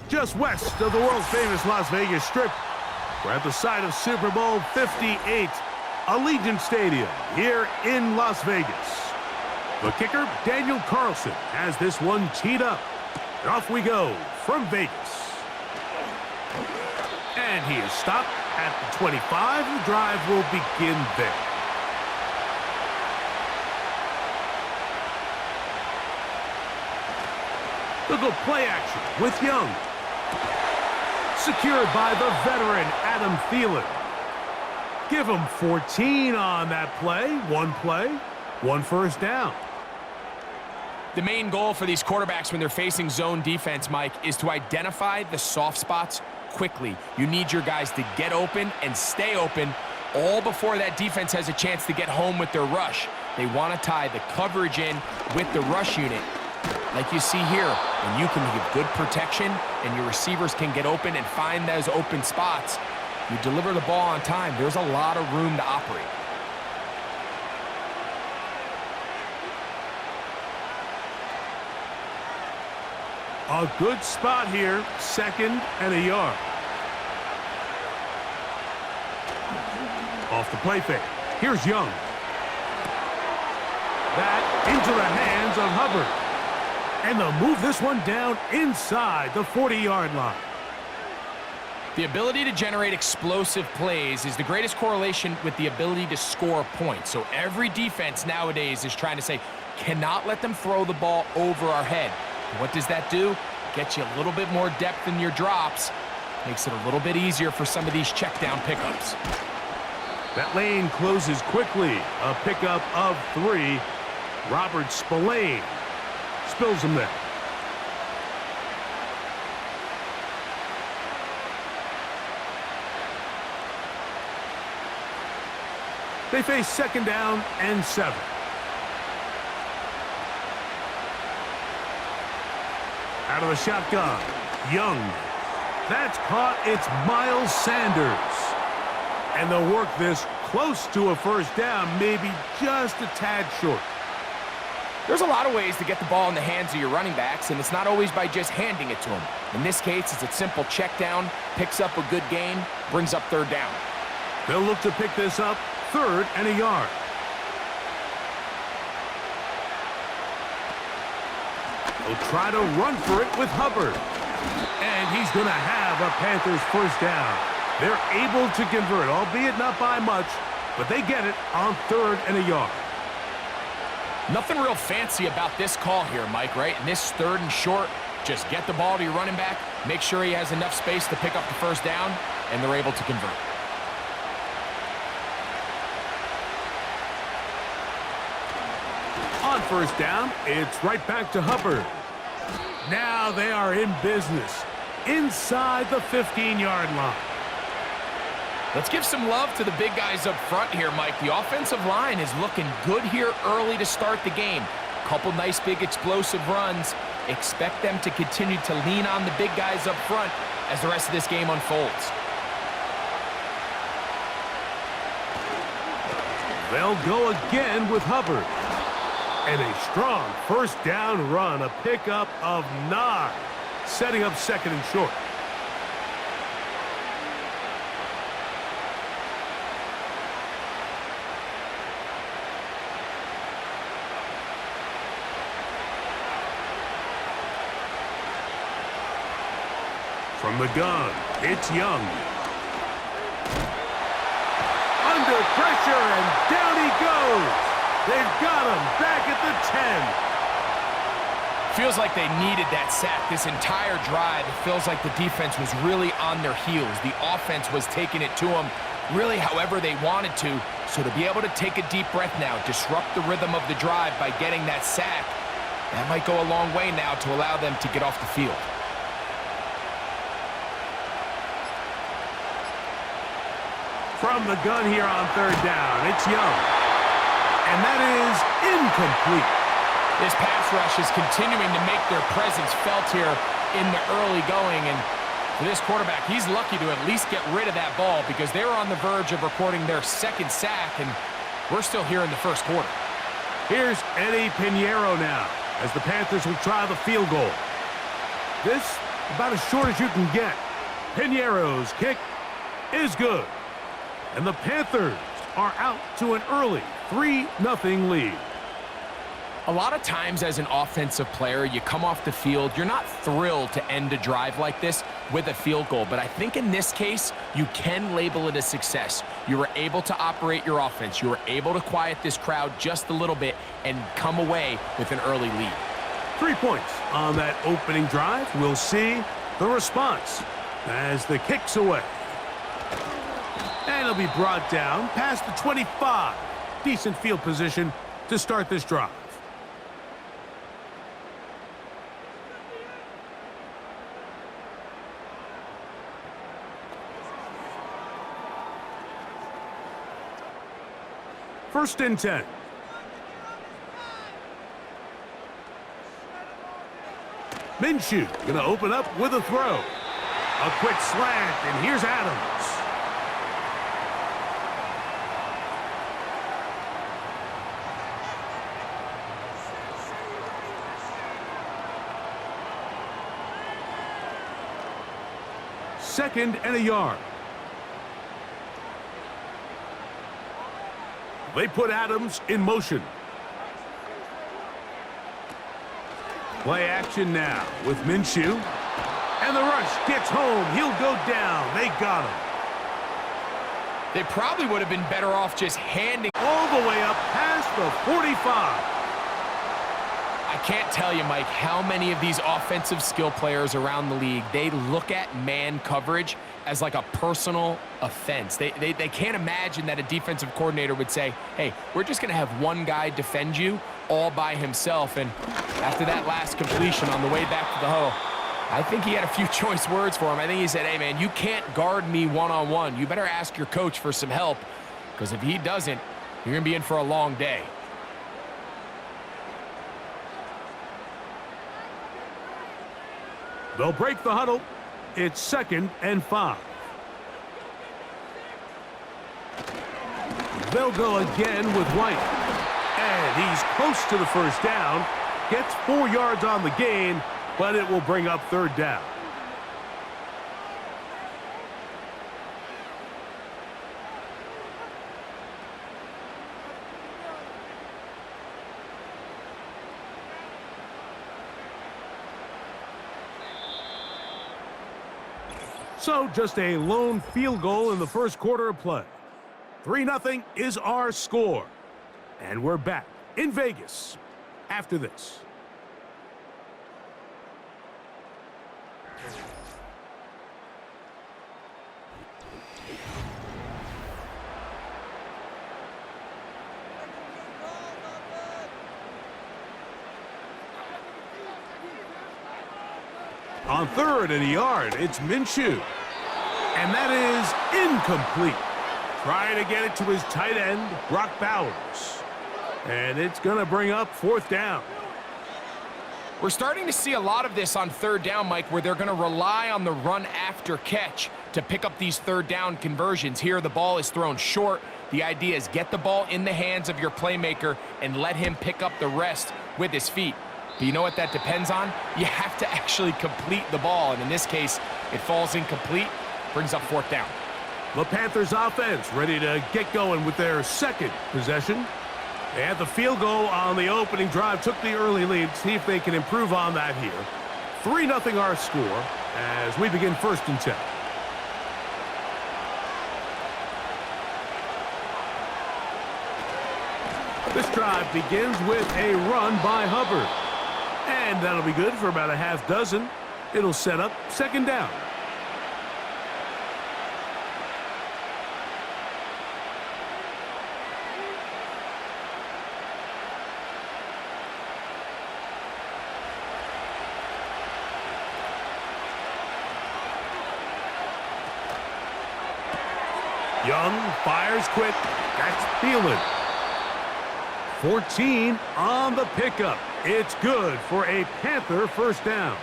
just west of the world-famous Las Vegas Strip. We're at the site of Super Bowl 58, Allegiant Stadium here in Las Vegas. The kicker, Daniel Carlson, has this one teed up. And off we go from Vegas. And he is stopped at the 25. The drive will begin there. They'll go play action with Young. Secured by the veteran, Adam Thielen. Give him 14 on that play. One first down. The main goal for these quarterbacks when they're facing zone defense, Mike, is to identify the soft spots quickly. You need your guys to get open and stay open all before that defense has a chance to get home with their rush. They want to tie the coverage in with the rush unit. Like you see here, when you can give good protection and your receivers can get open and find those open spots, you deliver the ball on time. There's a lot of room to operate. A good spot here, 2nd and a yard. Off the play fake. Here's Young. That into the hands of Hubbard. And they'll move this one down inside the 40-yard line. The ability to generate explosive plays is the greatest correlation with the ability to score points. So every defense nowadays is trying to say, cannot let them throw the ball over our head. What does that do? Gets you a little bit more depth in your drops. Makes it a little bit easier for some of these check down pickups. That lane closes quickly. A pickup of 3. Robert Spillane spills him there. They face 2nd down and 7. Out of the shotgun, Young. That's caught. It's Miles Sanders. And they'll work this close to a first down, maybe just a tad short. There's a lot of ways to get the ball in the hands of your running backs, and it's not always by just handing it to them. In this case, it's a simple check down, picks up a good gain, brings up 3rd down. They'll look to pick this up 3rd and a yard. They'll try to run for it with Hubbard. And he's going to have a Panthers first down. They're able to convert, albeit not by much, but they get it on 3rd and a yard. Nothing real fancy about this call here, Mike, right? In this 3rd and short, just get the ball to your running back, make sure he has enough space to pick up the first down, and they're able to convert. On first down, it's right back to Hubbard. Now they are in business inside the 15-yard line. Let's give some love to the big guys up front here, Mike. The offensive line is looking good here early to start the game. Couple nice big explosive runs. Expect them to continue to lean on the big guys up front as the rest of this game unfolds. They'll go again with Hubbard. And a strong first down run, a pickup of 9, setting up 2nd and short. From the gun, it's Young. Under pressure, and down he goes. They've got him back at the 10. Feels like they needed that sack this entire drive. It feels like the defense was really on their heels. The offense was taking it to them really however they wanted to. So to be able to take a deep breath now, disrupt the rhythm of the drive by getting that sack, that might go a long way now to allow them to get off the field. From the gun here on 3rd down, it's Young. And that is incomplete. This pass rush is continuing to make their presence felt here in the early going. And for this quarterback, he's lucky to at least get rid of that ball because they were on the verge of recording their 2nd sack, and we're still here in the 1st quarter. Here's Eddie Pinheiro now as the Panthers will try the field goal. This about as short as you can get. Piñeiro's kick is good. And the Panthers are out to an early 3-0 lead. A lot of times as an offensive player, you come off the field, you're not thrilled to end a drive like this with a field goal. But I think in this case, you can label it a success. You were able to operate your offense. You were able to quiet this crowd just a little bit and come away with an early lead. 3 points on that opening drive. We'll see the response as the kick's away. And it'll be brought down past the 25. Decent field position to start this drive. First and 10. Minshew going to open up with a throw. A quick slant, and here's Adams. Second and a yard. They put Adams in motion. Play action now with Minshew. And the rush gets home. He'll go down. They got him. They probably would have been better off just handing All the way up past the 45. I can't tell you, Mike, how many of these offensive skill players around the league, they look at man coverage as like a personal offense. They can't imagine that a defensive coordinator would say, hey, we're just going to have one guy defend you all by himself. And after that last completion on the way back to the huddle, I think he had a few choice words for him. I think he said, hey, man, you can't guard me one-on-one. You better ask your coach for some help, because if he doesn't, you're going to be in for a long day. They'll break the huddle. It's 2nd and 5. They'll go again with White. And he's close to the first down. Gets 4 yards on the gain, but it will bring up 3rd down. So just a lone field goal in the first quarter of play. 3-0 is our score. And we're back in Vegas after this. On 3rd and a yard, it's Minshew. And that is incomplete. Trying to get it to his tight end, Brock Bowers. And it's going to bring up 4th down. We're starting to see a lot of this on 3rd down, Mike, where they're going to rely on the run after catch to pick up these 3rd down conversions. Here, the ball is thrown short. The idea is get the ball in the hands of your playmaker and let him pick up the rest with his feet. But you know what that depends on? You have to actually complete the ball. And in this case, it falls incomplete, brings up 4th down. The Panthers offense ready to get going with their 2nd possession. They had the field goal on the opening drive, took the early lead. See if they can improve on that here. 3-0 our score as we begin 1st and 10. This drive begins with a run by Hubbard. And that'll be good for about a half dozen. It'll set up 2nd down. Young fires quick. That's Thielen. 14 on the pickup. It's good for a Panther 1st down.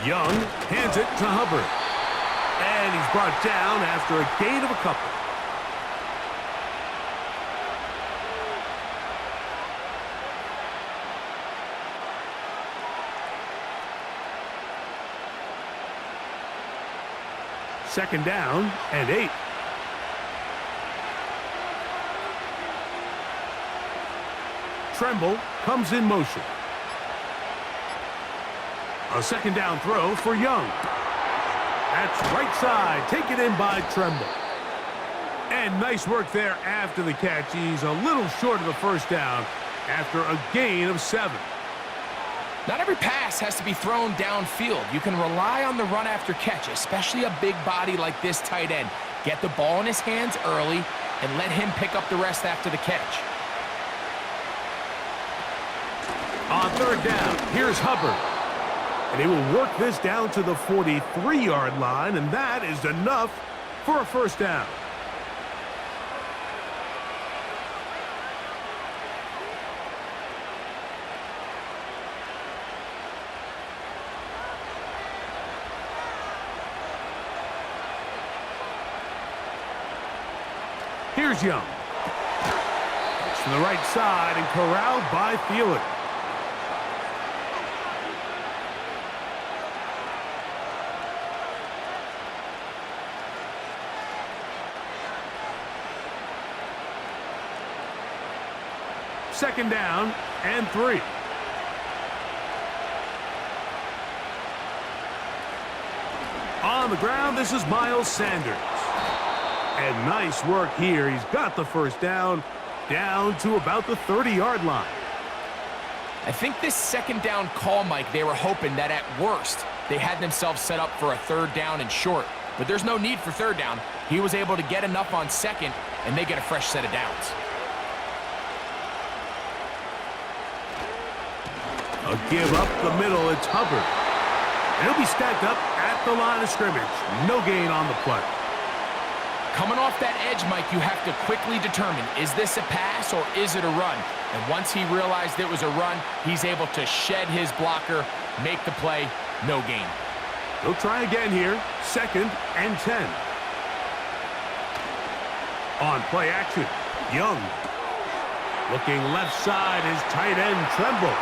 Young hands it to Hubbard. And he's brought down after a gain of a couple. Second down and 8. Tremble comes in motion. A second down throw for Young. That's right side, taken in by Tremble. And nice work there after the catch. He's a little short of the first down after a gain of 7. Not every pass has to be thrown downfield. You can rely on the run after catch, especially a big body like this tight end. Get the ball in his hands early and let him pick up the rest after the catch. On third down, here's Hubbard. And he will work this down to the 43-yard line, and that is enough for a first down. Here's Young. It's from the right side and corralled by Thielen. Second down and 3. On the ground, this is Miles Sanders. And nice work here. He's got the first down to about the 30-yard line. I think this second down call, Mike, they were hoping that at worst they had themselves set up for a third down and short. But there's no need for third down. He was able to get enough on second, and they get a fresh set of downs. A give up the middle, it's Hubbard. And he'll be stacked up at the line of scrimmage. No gain on the play. Coming off that edge, Mike, you have to quickly determine, is this a pass or is it a run? And once he realized it was a run, he's able to shed his blocker, make the play, no gain. He'll try again here, second and 10. On play action, Young. Looking left side is tight end Tremble.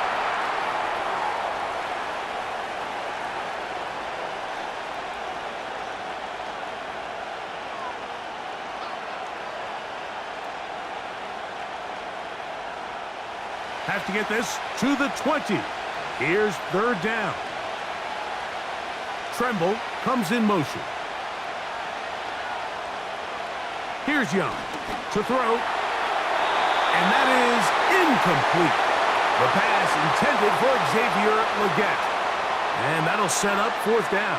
Have to get this to the 20. Here's third down. Tremble comes in motion. Here's Young to throw. And that is incomplete. The pass intended for Xavier Legette. And that'll set up fourth down.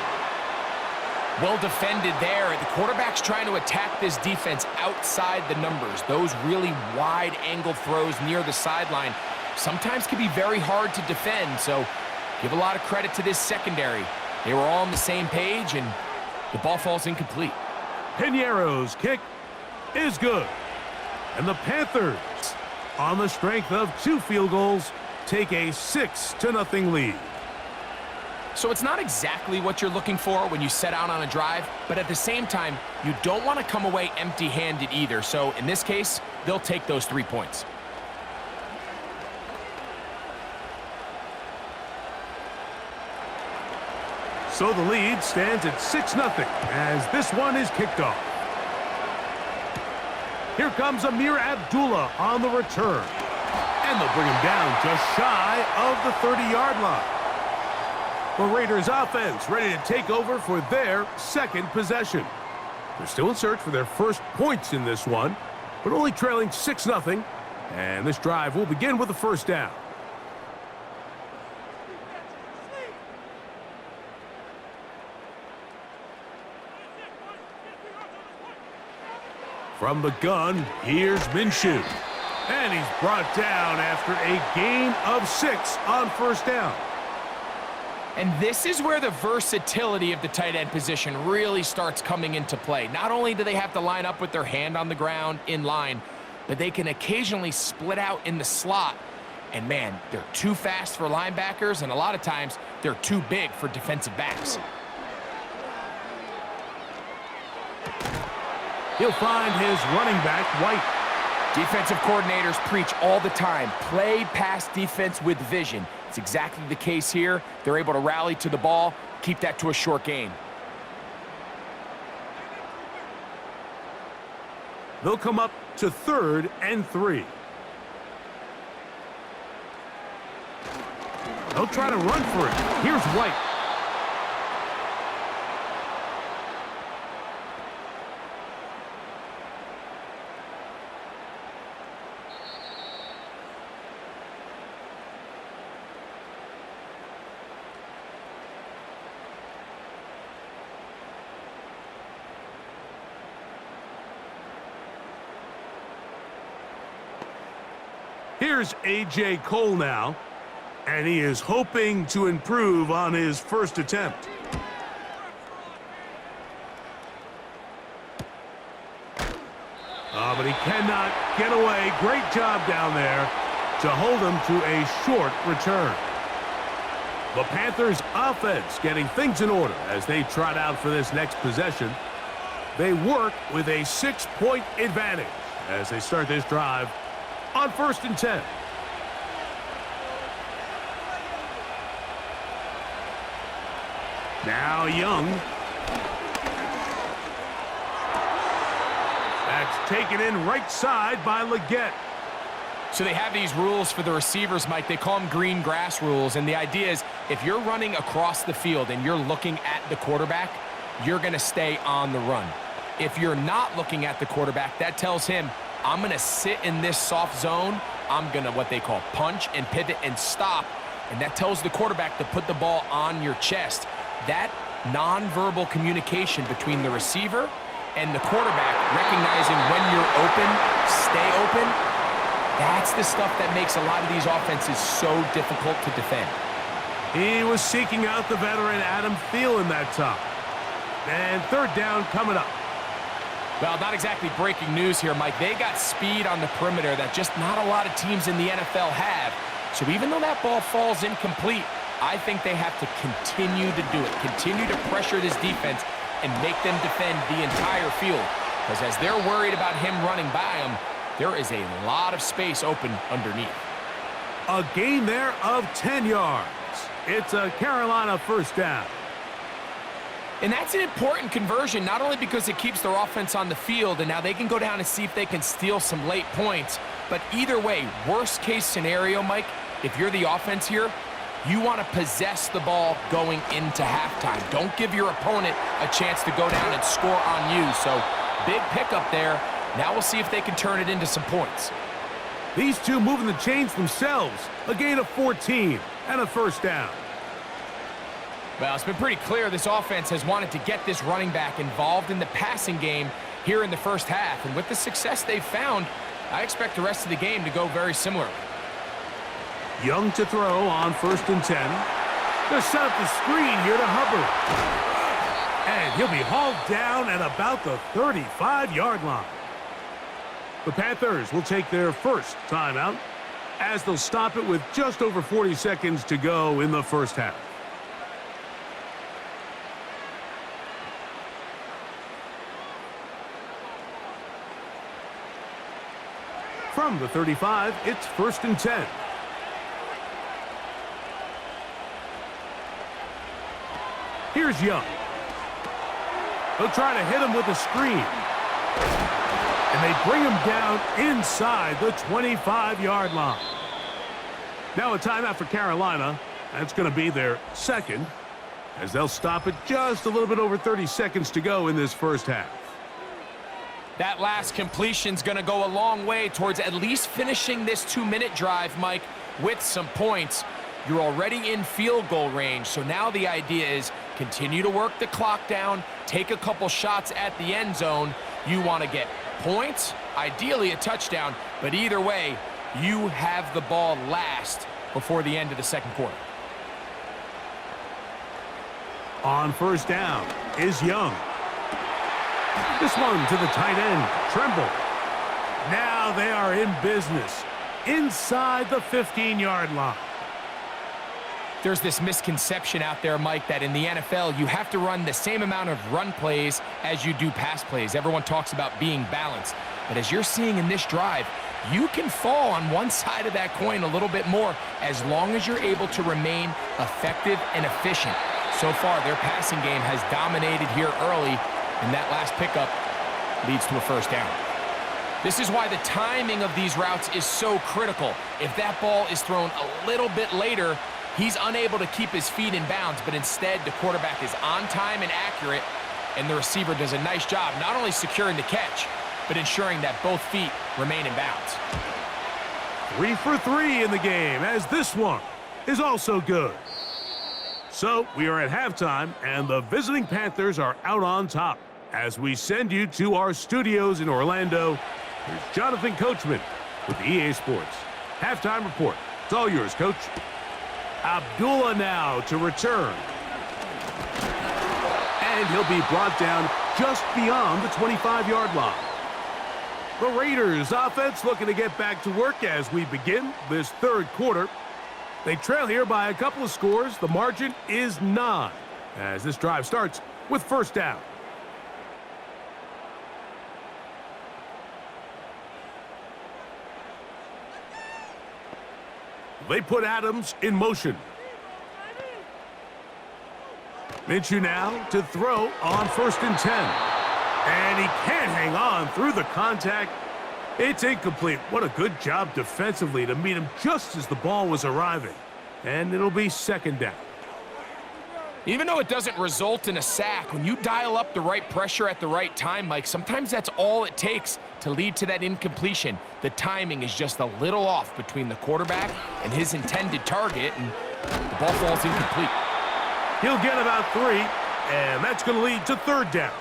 Well defended there. The quarterback's trying to attack this defense outside the numbers. Those really wide angle throws near the sideline sometimes can be very hard to defend, so give a lot of credit to this secondary. They were all on the same page, and the ball falls incomplete. Piñeiro's kick is good. And the Panthers, on the strength of 2 field goals, take a 6-0 lead. So it's not exactly what you're looking for when you set out on a drive, but at the same time, you don't want to come away empty-handed either. So in this case, they'll take those 3 points. So the lead stands at 6-0 as this one is kicked off. Here comes Amir Abdullah on the return. And they'll bring him down just shy of the 30-yard line. The Raiders offense ready to take over for their second possession. They're still in search for their first points in this one, but only trailing 6-0. And this drive will begin with a first down. From the gun, here's Minshew. And he's brought down after a gain of 6 on first down. And this is where the versatility of the tight end position really starts coming into play. Not only do they have to line up with their hand on the ground in line, but they can occasionally split out in the slot. And man, they're too fast for linebackers, and a lot of times they're too big for defensive backs. He'll find his running back, White. Defensive coordinators preach all the time, play pass defense with vision. It's exactly the case here. They're able to rally to the ball, keep that to a short gain. They'll come up to 3rd and 3. They'll try to run for it. Here's White. Here's A.J. Cole now, and he is hoping to improve on his first attempt. But he cannot get away. Great job down there to hold him to a short return. The Panthers offense getting things in order as they trot out for this next possession. They work with a 6-point advantage as they start this drive on 1st and 10. Now Young. That's taken in right side by Leggett. So they have these rules for the receivers, Mike. They call them green grass rules. And the idea is if you're running across the field and you're looking at the quarterback, you're going to stay on the run. If you're not looking at the quarterback, that tells him, I'm going to sit in this soft zone. I'm going to what they call punch and pivot and stop. And that tells the quarterback to put the ball on your chest. That nonverbal communication between the receiver and the quarterback, recognizing when you're open, stay open, that's the stuff that makes a lot of these offenses so difficult to defend. He was seeking out the veteran Adam Thielen that time. And 3rd down coming up. Well, not exactly breaking news here, Mike. They got speed on the perimeter that just not a lot of teams in the NFL have. So even though that ball falls incomplete, I think they have to continue to do it, continue to pressure this defense and make them defend the entire field. Because as they're worried about him running by them, there is a lot of space open underneath. A gain there of 10 yards. It's a Carolina 1st down. And that's an important conversion, not only because it keeps their offense on the field, and now they can go down and see if they can steal some late points. But either way, worst case scenario, Mike, if you're the offense here, you want to possess the ball going into halftime. Don't give your opponent a chance to go down and score on you. So big pickup there. Now we'll see if they can turn it into some points. These two moving the chains themselves. A gain of 14 and a 1st down. Well, it's been pretty clear this offense has wanted to get this running back involved in the passing game here in the 1st half. And with the success they've found, I expect the rest of the game to go very similar. Young to throw on 1st and 10. They'll set up the screen here to Hubbard. And he'll be hauled down at about the 35-yard line. The Panthers will take their first timeout as they'll stop it with just over 40 seconds to go in the 1st half. From the 35, it's 1st and 10. Here's Young. They'll try to hit him with a screen. And they bring him down inside the 25-yard line. Now a timeout for Carolina. That's going to be their 2nd, as they'll stop it just a little bit over 30 seconds to go in this 1st half. That last completion's going to go a long way towards at least finishing this 2-minute drive, Mike, with some points. You're already in field goal range, so now the idea is continue to work the clock down, take a couple shots at the end zone. You want to get points, ideally a touchdown, but either way, you have the ball last before the end of the 2nd quarter. On 1st down is Young. This one to the tight end, Tremble. Now they are in business inside the 15-yard line. There's this misconception out there, Mike, that in the NFL, you have to run the same amount of run plays as you do pass plays. Everyone talks about being balanced. But as you're seeing in this drive, you can fall on one side of that coin a little bit more as long as you're able to remain effective and efficient. So far, their passing game has dominated here early, and that last pickup leads to a first down. This is why the timing of these routes is so critical. If that ball is thrown a little bit later, he's unable to keep his feet in bounds, but instead the quarterback is on time and accurate, and the receiver does a nice job not only securing the catch, but ensuring that both feet remain in bounds. 3 for 3 in the game, as this one is also good. So we are at halftime, and the visiting Panthers are out on top. As we send you to our studios in Orlando, here's Jonathan Coachman with the EA Sports Halftime Report. It's all yours, Coach. Abdullah now to return. And he'll be brought down just beyond the 25-yard line. The Raiders offense looking to get back to work as we begin this third quarter. They trail here by a couple of scores. The margin is 9 as this drive starts with first down. They put Adams in motion. Minshew now to throw on 1st and 10. And he can't hang on through the contact. It's incomplete. What a good job defensively to meet him just as the ball was arriving. And it'll be second down. Even though it doesn't result in a sack, when you dial up the right pressure at the right time, Mike, sometimes that's all it takes to lead to that incompletion. The timing is just a little off between the quarterback and his intended target, and the ball falls incomplete. He'll get about 3, and that's going to lead to third down.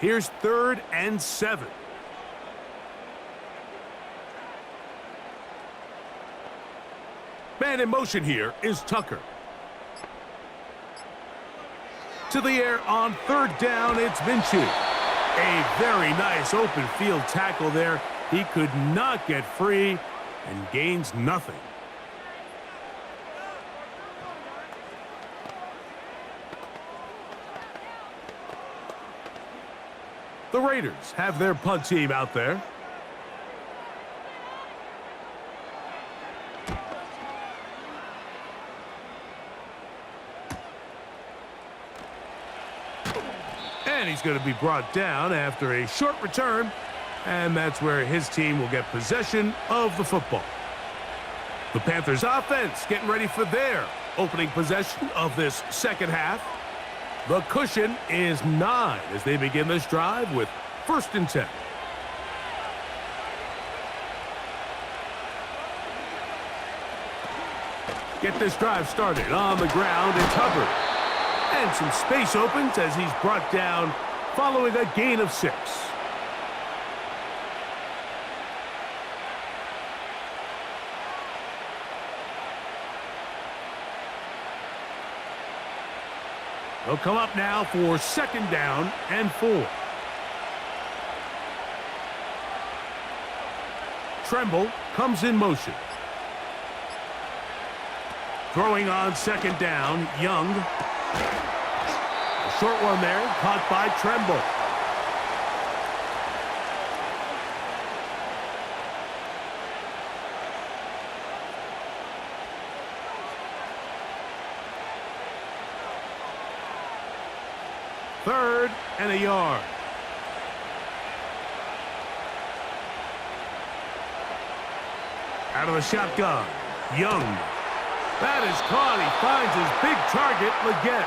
Here's 3rd and 7. Man in motion here is Tucker. To the air on 3rd down, it's Minshew. A very nice open field tackle there. He could not get free and gains nothing. The Raiders have their punt team out there. And he's going to be brought down after a short return, and that's where his team will get possession of the football. The Panthers offense getting ready for their opening possession of this second half. The cushion is 9 as they begin this drive with 1st and 10. Get this drive started on the ground. It's Hubbard. And some space opens as he's brought down following a gain of 6. They'll come up now for 2nd down and 4. Tremble comes in motion. Throwing on 2nd down, Young. A short one there, caught by Tremble. Third and a yard. Out of the shotgun, Young. That is caught. He finds his big target, Leggett.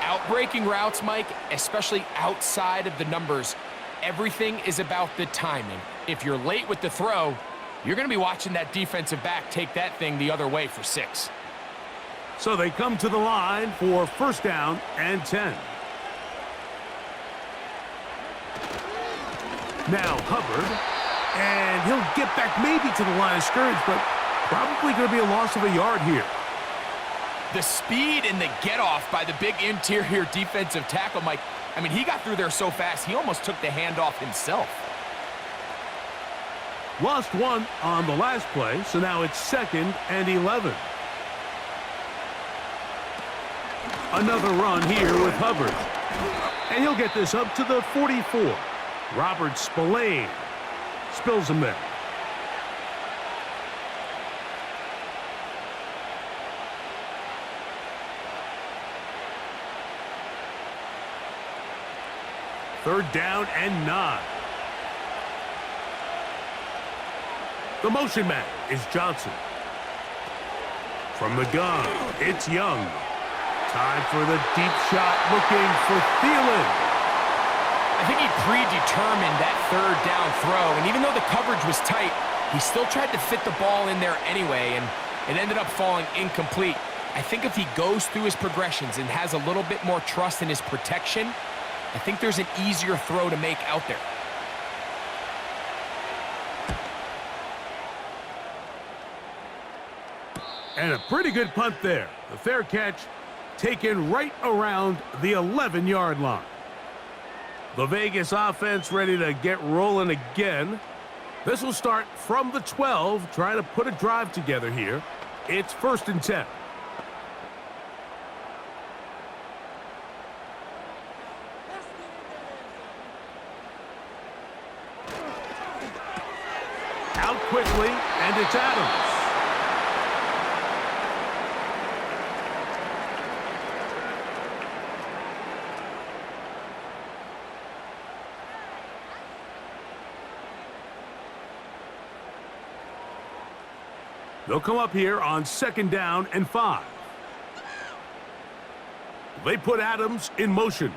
Outbreaking routes, Mike, especially outside of the numbers, everything is about the timing. If you're late with the throw, you're going to be watching that defensive back take that thing the other way for 6. So they come to the line for 1st down and 10. Now Hubbard, and he'll get back maybe to the line of scrimmage, but probably going to be a loss of a yard here. The speed and the get-off by the big interior defensive tackle, Mike. I mean, he got through there so fast, he almost took the handoff himself. Lost one on the last play, so now it's 2nd and 11. Another run here with Hubbard. And he'll get this up to the 44. Robert Spillane spills him there. Third down and 9. The motion man is Johnson. From the gun, it's Young. Time for the deep shot, looking for Thielen. I think he predetermined that third down throw, and even though the coverage was tight, he still tried to fit the ball in there anyway, and it ended up falling incomplete. I think if he goes through his progressions and has a little bit more trust in his protection, I think there's an easier throw to make out there. And a pretty good punt there. The fair catch taken right around the 11-yard line. The Vegas offense ready to get rolling again. This will start from the 12, trying to put a drive together here. It's 1st and 10. Out quickly, and it's Adams. They'll come up here on 2nd down and 5. They put Adams in motion.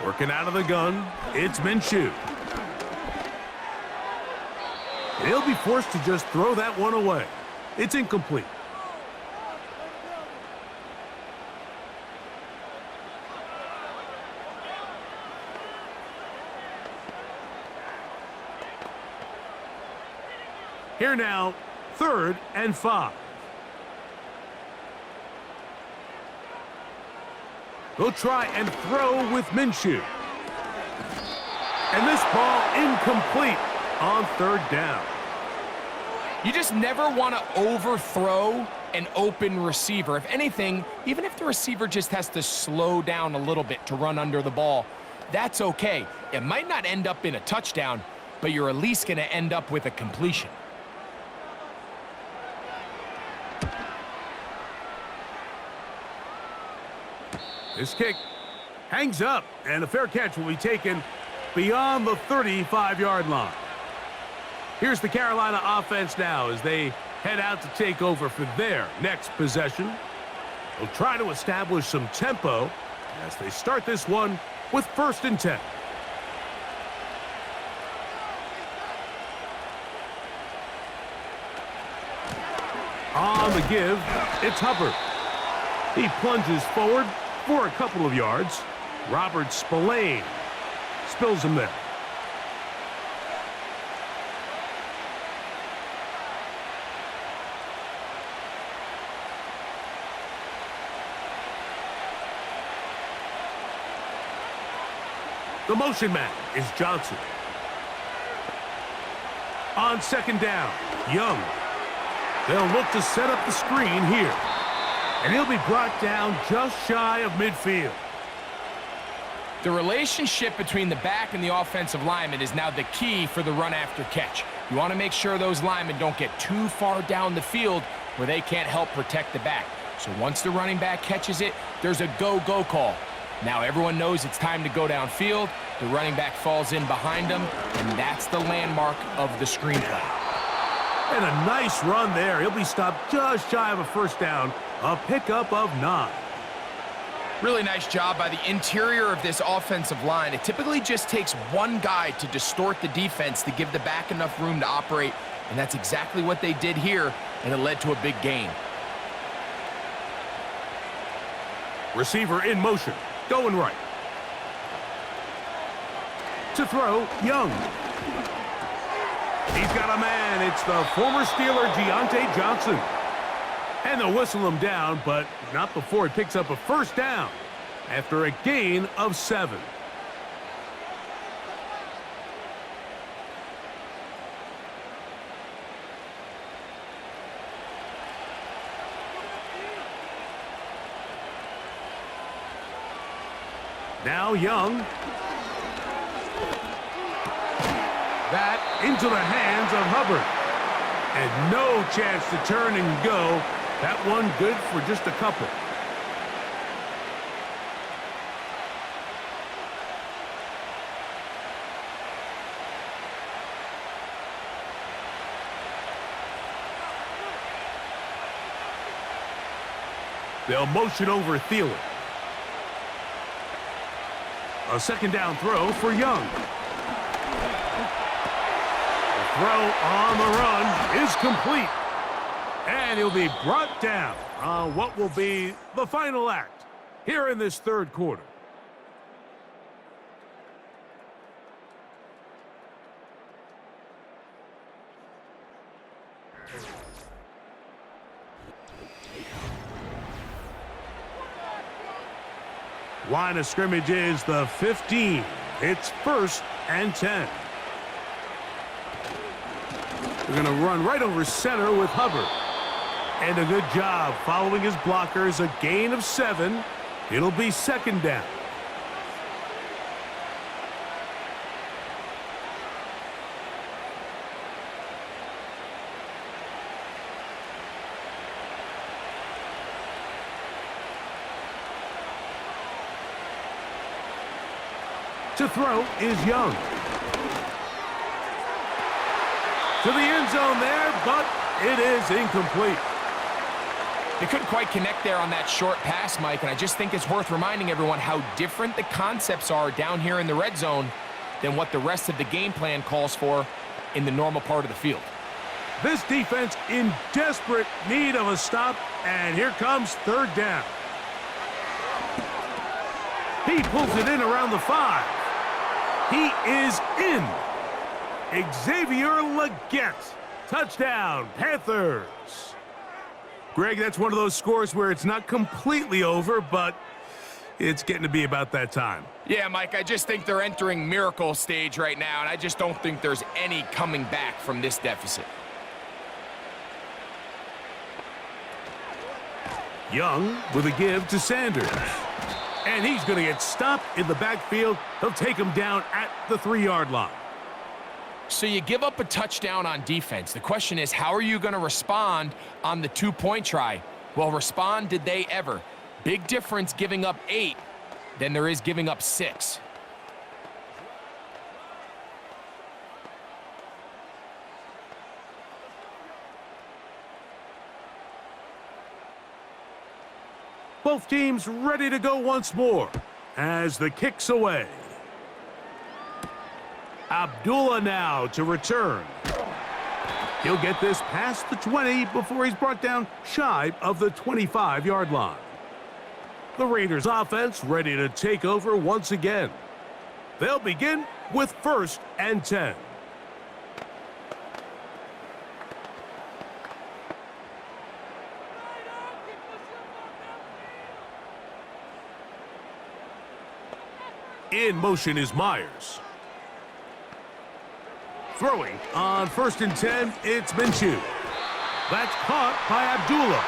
Working out of the gun, it's Minshew. He'll be forced to just throw that one away. It's incomplete. Here now, 3rd and 5. They'll try and throw with Minshew. And this ball incomplete on 3rd down. You just never want to overthrow an open receiver. If anything, even if the receiver just has to slow down a little bit to run under the ball, that's okay. It might not end up in a touchdown, but you're at least going to end up with a completion. This kick hangs up, and a fair catch will be taken beyond the 35-yard line. Here's the Carolina offense now as they head out to take over for their next possession. They'll try to establish some tempo as they start this one with 1st and 10. On the give, it's Hubbard. He plunges forward for a couple of yards. Robert Spillane spills him there. The motion man is Johnson. On 2nd down, Young. They'll look to set up the screen here. And he'll be brought down just shy of midfield. The relationship between the back and the offensive lineman is now the key for the run after catch. You want to make sure those linemen don't get too far down the field where they can't help protect the back. So once the running back catches it, there's a go-go call. Now everyone knows it's time to go downfield. The running back falls in behind him, and that's the landmark of the screenplay. And a nice run there. He'll be stopped just shy of a 1st down. A pickup of 9. Really nice job by the interior of this offensive line. It typically just takes one guy to distort the defense to give the back enough room to operate, and that's exactly what they did here, and it led to a big gain. Receiver in motion, going right. To throw, Young. He's got a man. It's the former Steeler, Deontay Johnson. And they'll whistle him down, but not before he picks up a first down after a gain of 7. Now Young. That into the hands of Hubbard. And no chance to turn and go. That one good for just a couple. They'll motion over Thielen. A second down throw for Young. The throw on the run is complete. And he'll be brought down on what will be the final act here in this third quarter. Line of scrimmage is the 15. It's 1st and 10. They're going to run right over center with Hubbard. And a good job following his blockers, a gain of 7. It'll be 2nd down. To throw is Young. To the end zone there, but it is incomplete. They couldn't quite connect there on that short pass, Mike, and I just think it's worth reminding everyone how different the concepts are down here in the red zone than what the rest of the game plan calls for in the normal part of the field. This defense in desperate need of a stop, and here comes 3rd down. He pulls it in around the 5. He is in. Xavier Legette. Touchdown, Panthers. Greg, that's one of those scores where it's not completely over, but it's getting to be about that time. Yeah, Mike, I just think they're entering miracle stage right now, and I just don't think there's any coming back from this deficit. Young with a give to Sanders. And he's going to get stopped in the backfield. He'll take him down at the 3-yard line. So you give up a touchdown on defense. The question is, how are you going to respond on the 2-point try? Well, respond did they ever. Big difference giving up 8 than there is giving up 6. Both teams ready to go once more as the kick's away. Abdullah now to return. He'll get this past the 20 before he's brought down shy of the 25-yard line. The Raiders offense ready to take over once again. They'll begin with 1st and 10. In motion is Myers. Throwing on 1st and 10, it's Minshew. That's caught by Abdullah.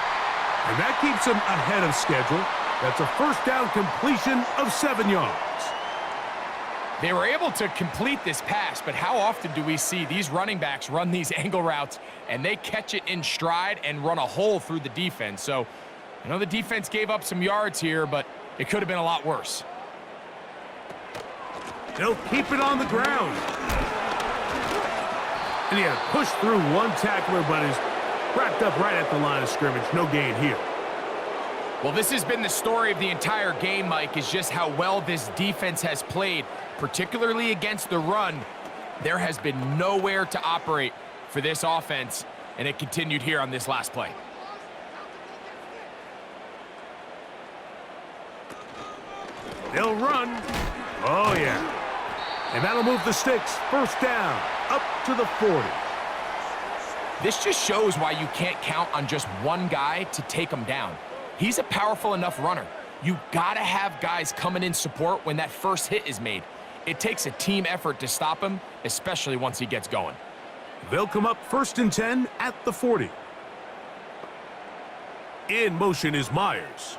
And that keeps him ahead of schedule. That's a 1st down completion of 7 yards. They were able to complete this pass, but how often do we see these running backs run these angle routes and they catch it in stride and run a hole through the defense? So, I know the defense gave up some yards here, but it could have been a lot worse. They'll keep it on the ground. And he had to push through one tackler, but is wrapped up right at the line of scrimmage. No gain here. Well, this has been the story of the entire game, Mike, is just how well this defense has played, particularly against the run. There has been nowhere to operate for this offense, and it continued here on this last play. They'll run. Oh, yeah. And that'll move the sticks. 1st down, up to the 40. This just shows why you can't count on just one guy to take him down. He's a powerful enough runner. You gotta have guys coming in support when that first hit is made. It takes a team effort to stop him, especially once he gets going. They'll come up 1st and 10 at the 40. In motion is Myers.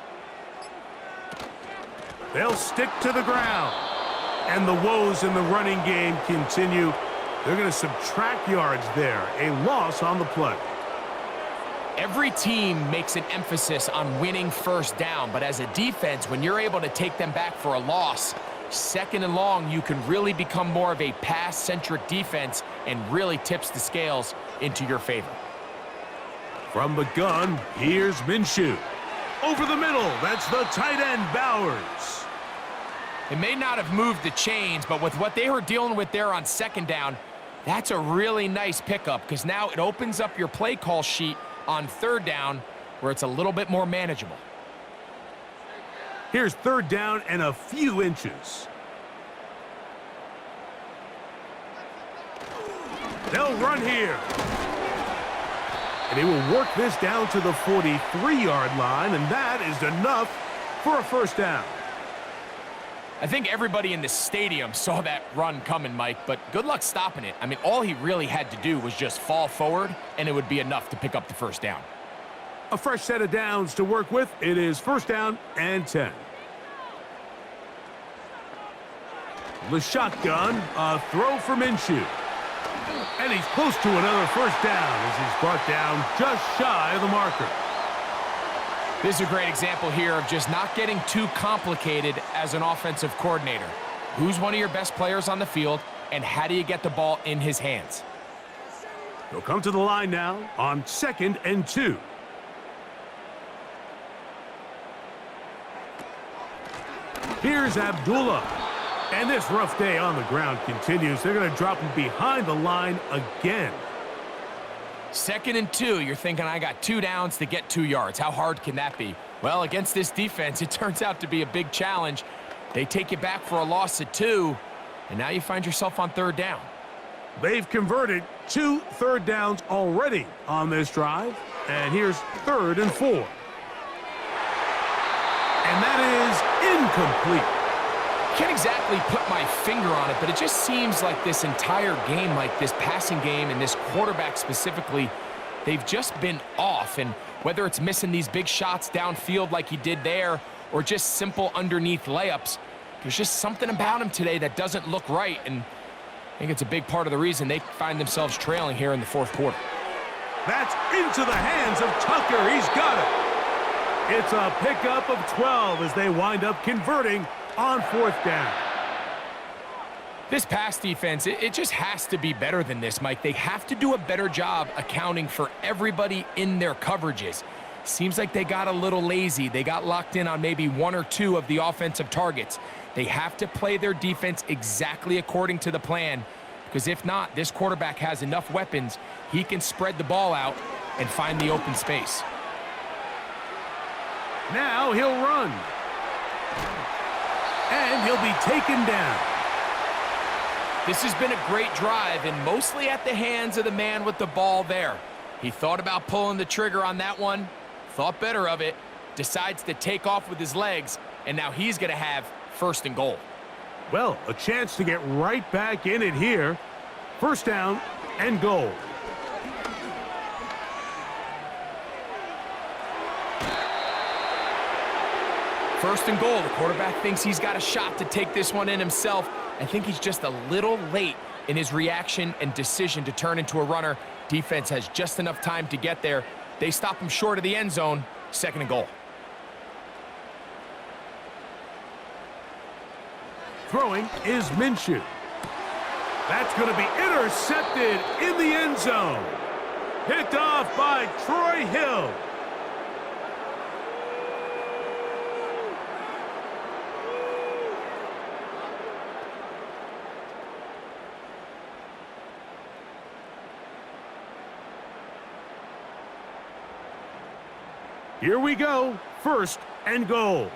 They'll stick to the ground. And the woes in the running game continue. They're going to subtract yards there. A loss on the play. Every team makes an emphasis on winning first down, but as a defense, when you're able to take them back for a loss, 2nd and long, you can really become more of a pass-centric defense and really tips the scales into your favor. From the gun, here's Minshew. Over the middle, that's the tight end, Bowers. It may not have moved the chains, but with what they were dealing with there on 2nd down, that's a really nice pickup because now it opens up your play call sheet on 3rd down where it's a little bit more manageable. Here's 3rd down and a few inches. They'll run here. And he will work this down to the 43-yard line, and that is enough for a 1st down. I think everybody in the stadium saw that run coming, Mike, but good luck stopping it. I mean, all he really had to do was just fall forward, and it would be enough to pick up the 1st down. A fresh set of downs to work with. It is 1st down and 10. The shotgun, a throw for Minshew. And he's close to another 1st down as he's brought down just shy of the marker. This is a great example here of just not getting too complicated as an offensive coordinator. Who's one of your best players on the field, and how do you get the ball in his hands? He'll come to the line now on 2nd and 2. Here's Abdullah. And this rough day on the ground continues. They're going to drop him behind the line again. 2nd and 2, you're thinking, I got 2 downs to get 2 yards. How hard can that be? Well, against this defense, it turns out to be a big challenge. They take you back for a loss of 2, and now you find yourself on 3rd down. They've converted 2 3rd downs already on this drive. And here's 3rd and 4. And that is incomplete. Can't exactly put my finger on it, but it just seems like this entire game, like this passing game and this quarterback specifically, they've just been off. And whether it's missing these big shots downfield like he did there or just simple underneath layups, there's just something about him today that doesn't look right. And I think it's a big part of the reason they find themselves trailing here in the 4th quarter. That's into the hands of Tucker. He's got it. It's a pickup of 12 as they wind up converting on 4th down. This pass defense, it just has to be better than this, Mike. They have to do a better job accounting for everybody in their coverages. Seems like they got a little lazy. They got locked in on maybe 1 or 2 of the offensive targets. They have to play their defense exactly according to the plan, because if not, this quarterback has enough weapons, he can spread the ball out and find the open space. Now he'll run. And he'll be taken down. This has been a great drive, and mostly at the hands of the man with the ball there. He thought about pulling the trigger on that one, thought better of it, decides to take off with his legs, and now he's going to have 1st and goal. Well, a chance to get right back in it here. 1st down and goal. First and goal. The quarterback thinks he's got a shot to take this one in himself. I think he's just a little late in his reaction and decision to turn into a runner. Defense has just enough time to get there. They stop him short of the end zone. 2nd and goal. Throwing is Minshew. That's going to be intercepted in the end zone. Picked off by Troy Hill. Here we go. 1st and goal.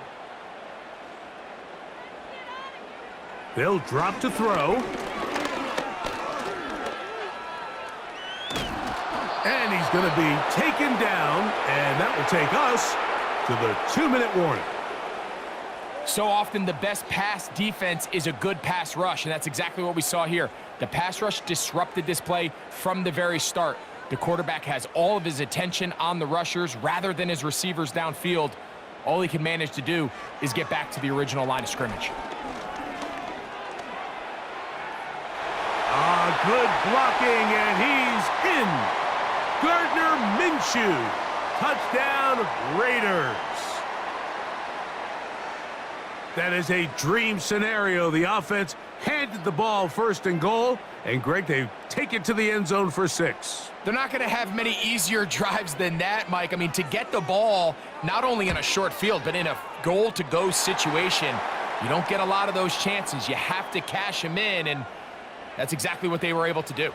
They'll drop to throw. And going to be taken down, and that will take us to the 2-minute warning. So often the best pass defense is a good pass rush, and that's exactly what we saw here. The pass rush disrupted this play from the very start. The quarterback has all of his attention on the rushers rather than his receivers downfield. All he can manage to do is get back to the original line of scrimmage. Good blocking, and he's in. Gardner Minshew, touchdown Raiders. That is a dream scenario. The offense handed the ball first and goal, and Greg, they take it to the end zone for 6. They're not going to have many easier drives than that, Mike. I mean, to get the ball not only in a short field, but in a goal-to-go situation, you don't get a lot of those chances. You have to cash them in, and that's exactly what they were able to do.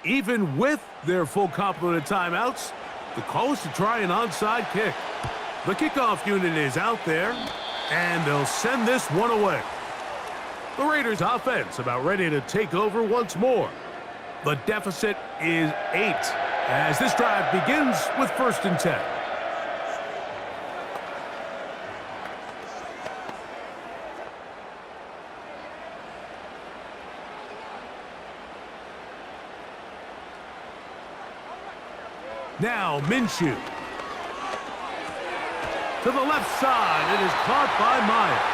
Even with their full complement of timeouts, the call is to try an onside kick. The kickoff unit is out there, and they'll send this one away. The Raiders offense about ready to take over once more. The deficit is 8 as this drive begins with 1st and 10. Now Minshew. To the left side, it is caught by Myers.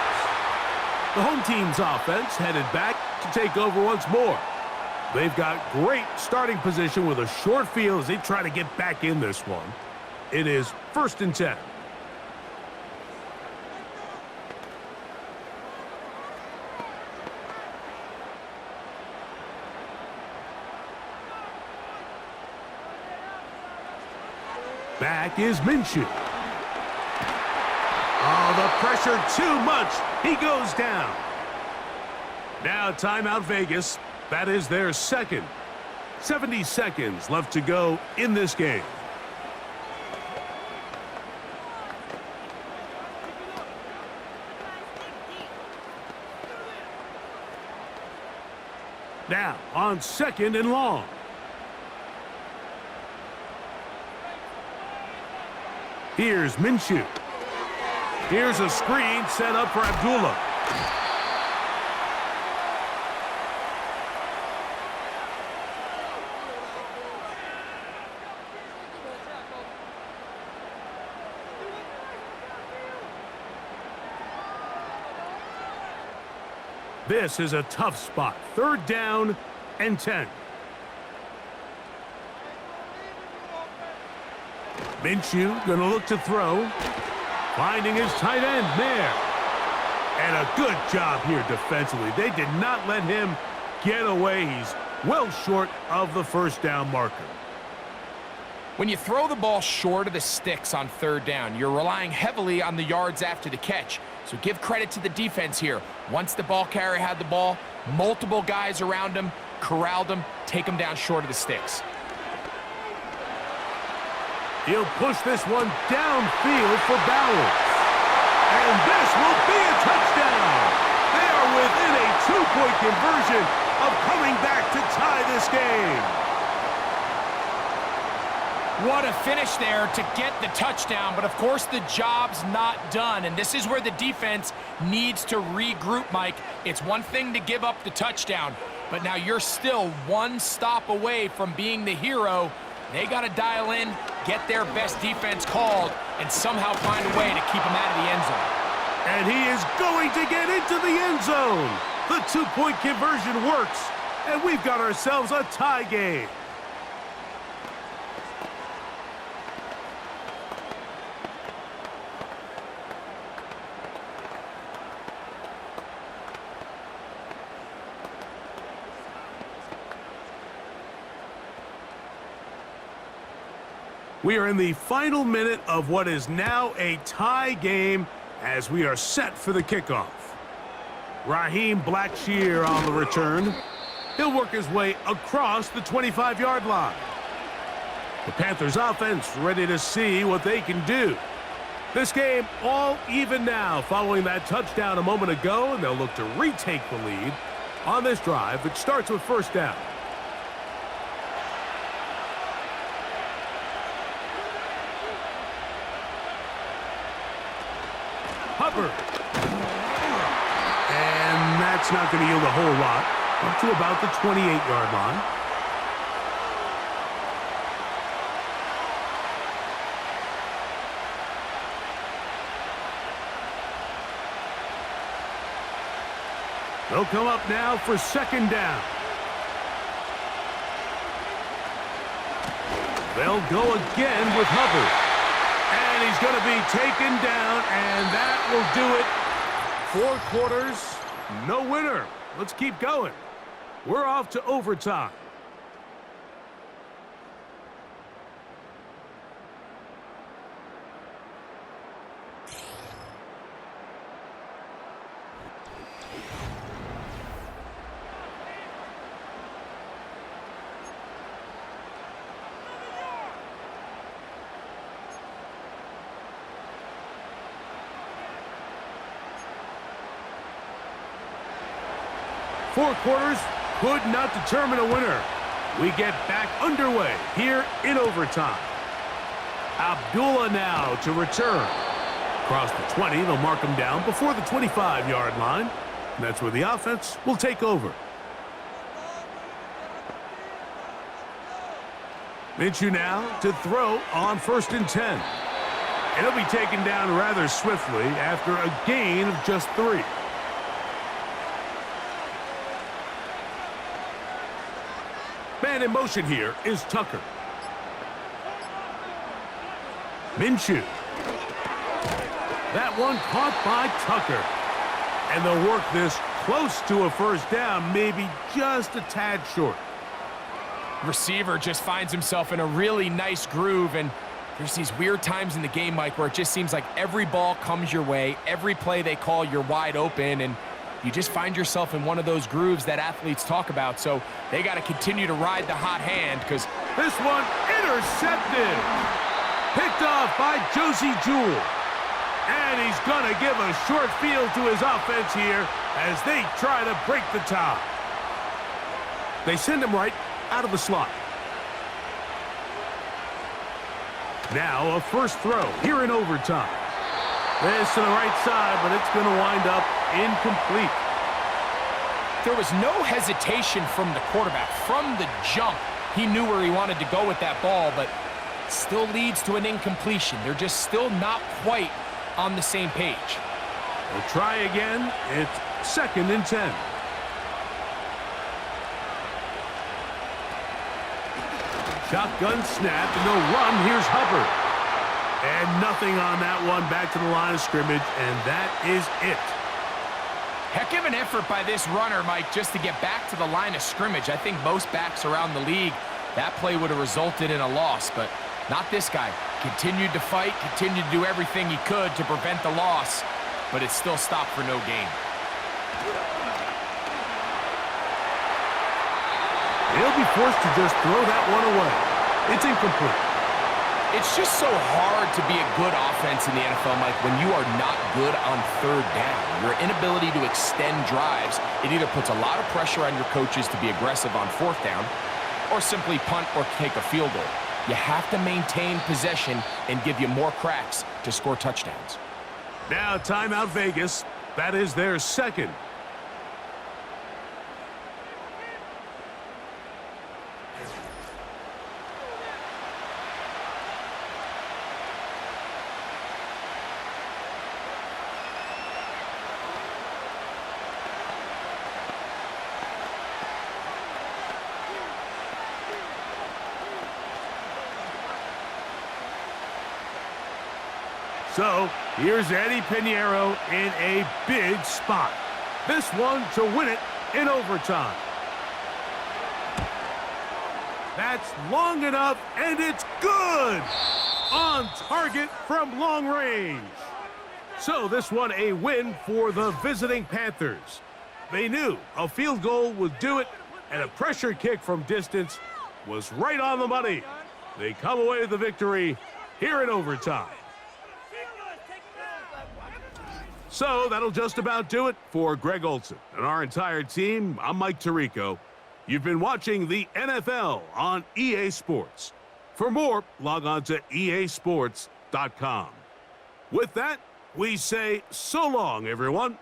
The home team's offense headed back to take over once more. They've got great starting position with a short field as they try to get back in this one. It is 1st and 10. Back is Minshew. Oh, the pressure too much. He goes down. Now timeout Vegas. That is their second. 70 seconds left to go in this game. Now on 2nd and long. Here's Minshew. Here's a screen set up for Abdullah. This is a tough spot. 3rd down and 10. Minshew going to look to throw. Finding his tight end there. And a good job here defensively. They did not let him get away. He's well short of the 1st down marker. When you throw the ball short of the sticks on 3rd down, you're relying heavily on the yards after the catch. So give credit to the defense here. Once the ball carrier had the ball, multiple guys around him, corralled him, take him down short of the sticks. He'll push this one downfield for Bowers. And this will be a touchdown. They are within a 2-point conversion of coming back to tie this game. What a finish there to get the touchdown, but of course the job's not done, and this is where the defense needs to regroup, Mike. It's one thing to give up the touchdown, but now you're still one stop away from being the hero. They got to dial in, get their best defense called, and somehow find a way to keep them out of the end zone. And he is going to get into the end zone. The 2-point conversion works, and we've got ourselves a tie game. We are in the final minute of what is now a tie game as we are set for the kickoff. Raheem Blackshear on the return. He'll work his way across the 25-yard line. The Panthers offense ready to see what they can do. This game all even now following that touchdown a moment ago, and they'll look to retake the lead on this drive, which starts with first down. Hubbard. And that's not going to yield a whole lot. Up to about the 28-yard line. They'll come up now for second down. They'll go again with Hubbard. And he's going to be taken down, and that will do it. 4 quarters, no winner. Let's keep going. We're off to overtime. Four quarters could not determine a winner. We get back underway here in overtime. Abdullah now to return. Across the 20, they'll mark him down before the 25-yard line. And that's where the offense will take over. Minshew now to throw on 1st and 10. And he'll be taken down rather swiftly after a gain of just 3. Man in motion here is Tucker. Minshew. That one caught by Tucker. And they'll work this close to a first down, maybe just a tad short. Receiver just finds himself in a really nice groove, and there's these weird times in the game, Mike, where it just seems like every ball comes your way, every play they call, you're wide open, and you just find yourself in one of those grooves that athletes talk about. So they got to continue to ride the hot hand, because this one intercepted. Picked off by Josie Jewell. And he's going to give a short field to his offense here as they try to break the tie. They send him right out of the slot. Now a first throw here in overtime. This to the right side, but it's going to wind up incomplete. There was no hesitation from the quarterback. From the jump, he knew where he wanted to go with that ball, but it still leads to an incompletion. They're just still not quite on the same page. We'll try again. It's 2nd and 10. Shotgun snap, and they'll run. Here's Hubbard. And nothing on that one. Back to the line of scrimmage, and that is it. Heck of an effort by this runner, Mike, just to get back to the line of scrimmage. I think most backs around the league, that play would have resulted in a loss, but not this guy. Continued to fight, continued to do everything he could to prevent the loss, but it still stopped for no gain. He'll be forced to just throw that one away. It's incomplete. It's just so hard to be a good offense in the NFL, Mike, when you are not good on 3rd down. Your inability to extend drives, it either puts a lot of pressure on your coaches to be aggressive on 4th down or simply punt or take a field goal. You have to maintain possession and give you more cracks to score touchdowns. Now timeout Vegas. That is their 2nd. So, here's Eddie Pinheiro in a big spot. This one to win it in overtime. That's long enough, and it's good! On target from long range. So, this one a win for the visiting Panthers. They knew a field goal would do it, and a pressure kick from distance was right on the money. They come away with the victory here in overtime. So that'll just about do it for Greg Olson and our entire team. I'm Mike Tirico. You've been watching the NFL on EA Sports. For more, log on to easports.com. With that, we say so long, everyone.